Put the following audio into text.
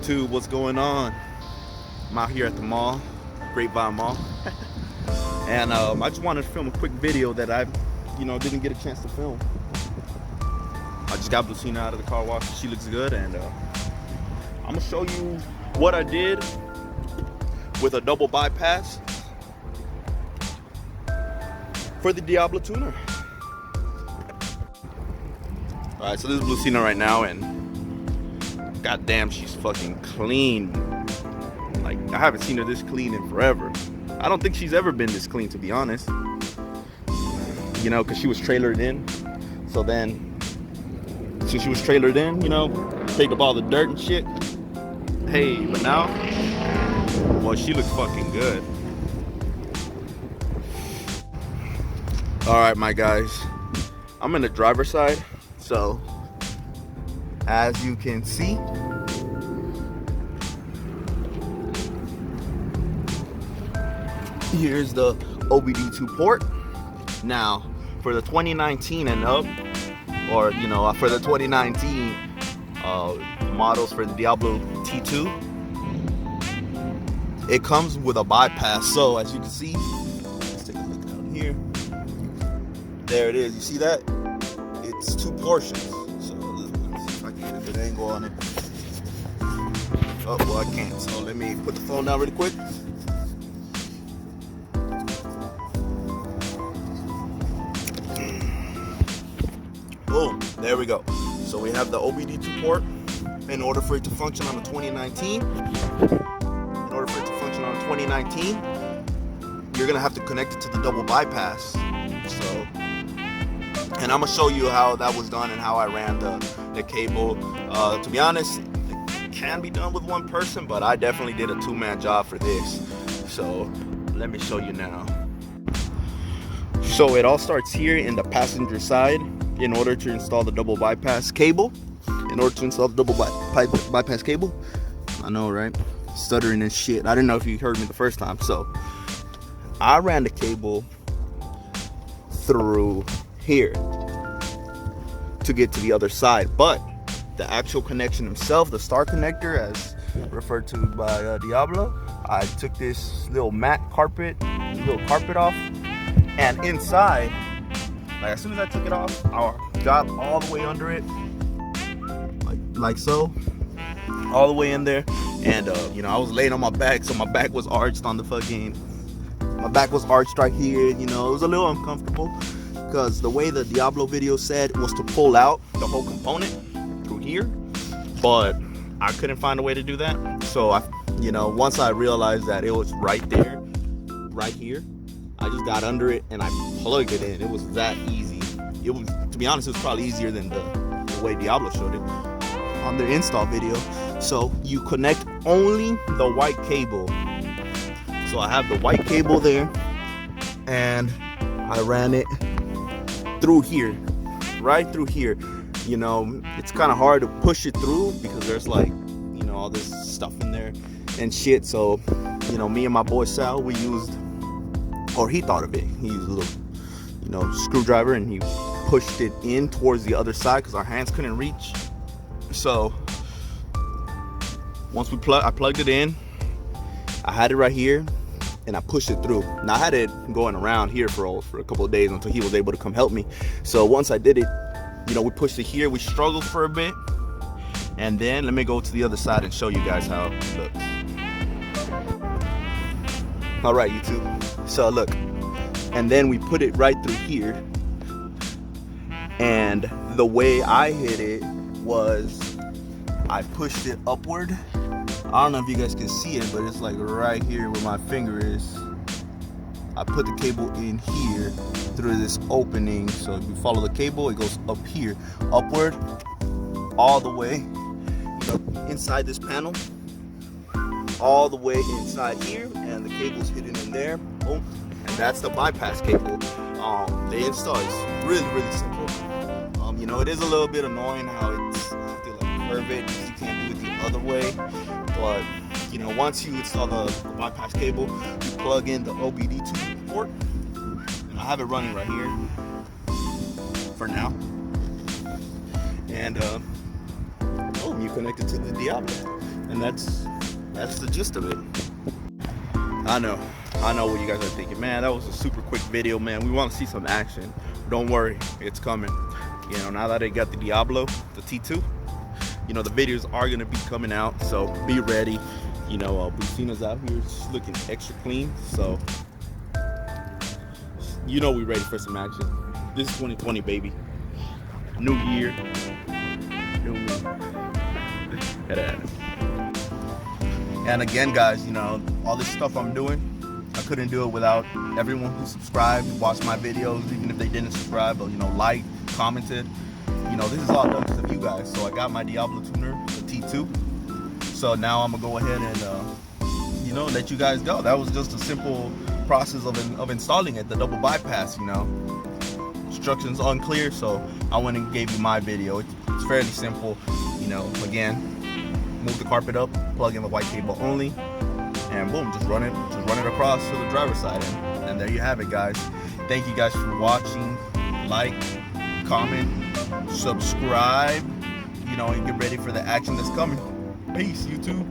YouTube, what's going on? I'm out here at the mall, Grapevine Mall, and I just wanted to film a quick video that I, didn't get a chance to film. I just got Lucina out of the car wash. She looks good, and I'm gonna show you what I did with a double bypass for the Diablo tuner. All right, so this is Lucina right now, and goddamn, she's fucking clean. Like, I haven't seen her this clean in forever. I don't think she's ever been this clean, to be honest. Because she was trailered in. So then, since she was trailered in, picked up all the dirt and shit. Hey, but now, well, she looks fucking good. All right, my guys, I'm in the driver's side. So, as you can see, here's the OBD2 port. Now, for the 2019 and up, or for the 2019 models for the Diablo T2, it comes with a bypass. So, as you can see, let's take a look down here. There it is. You see that? It's two portions. So, let me see if I can get a good angle on it. Oh, well, I can't. So, let me put the phone down really quick. Boom, there we go. So we have the OBD2 port. In order for it to function on the 2019, you're gonna have to connect it to the double bypass. So, and I'm gonna show you how that was done and how I ran the cable. To be honest, it can be done with one person, but I definitely did a two-man job for this. So let me show you now. So it all starts here in the passenger side. In order to install the double bypass cable, bypass cable, I know, right? Stuttering and shit. I didn't know if you heard me the first time. So I ran the cable through here to get to the other side, but the actual connection himself, the star connector, as referred to by Diablo, I took this little carpet off, and inside, like, as soon as I took it off, I got all the way under it, like so, all the way in there, and I was laying on my back, so my back was arched on the my back was arched right here. It was a little uncomfortable, because the way the Diablo video said was to pull out the whole component through here, but I couldn't find a way to do that. So once I realized that it was right there, right here, I just got under it and I plugged it in. It was that easy. It was, to be honest, it was probably easier than the way Diablo showed it on their install video. So you connect only the white cable. So I have the white cable there, and I ran it through here, right through here. It's kind of hard to push it through because there's all this stuff in there and shit. So, me and my boy Sal, we used, or he thought of it. He used a little, screwdriver, and he pushed it in towards the other side because our hands couldn't reach. So once I plugged it in, I had it right here, and I pushed it through. Now I had it going around here for a couple of days until he was able to come help me. So once I did it, we pushed it here. We struggled for a bit, and then let me go to the other side and show you guys how it looks. All right, YouTube. So look, and then we put it right through here, and the way I hit it was I pushed it upward. I don't know if you guys can see it, but it's like right here where my finger is. I put the cable in here through this opening. So if you follow the cable, it goes up here, upward, all the way, inside this panel, all the way inside here, and the cable's hidden in there. Boom. And that's the bypass cable. The install is really, really simple. It is a little bit annoying how it's to curve it, because you can't do it the other way. But once you install the bypass cable, you plug in the OBD2 port, and I have it running right here for now. And boom, you connect it to the Diablo. And that's the gist of it. I know what you guys are thinking, man. That was a super quick video, man. We want to see some action. Don't worry, it's coming. You know, now that I got the Diablo, the T2, you know, the videos are gonna be coming out, so be ready. You know, Bucina's out here just looking extra clean, so you know we ready for some action. This is 2020, baby. New year, new me. And again, guys, you know, all this stuff I'm doing, I couldn't do it without everyone who subscribed, watched my videos, even if they didn't subscribe, but, you know, liked, commented. You know, this is all done because of you guys. So I got my Diablo tuner, the T2. So now I'm gonna go ahead and, you know, let you guys go. That was just a simple process of installing it, the double bypass, you know. Instructions unclear, so I went and gave you my video. It's fairly simple, you know. Again, move the carpet up, plug in the white cable only, and boom, just run it across to the driver's side, and there you have it, guys. Thank you guys for watching. Like, comment, subscribe, you know, and get ready for the action that's coming. Peace, YouTube.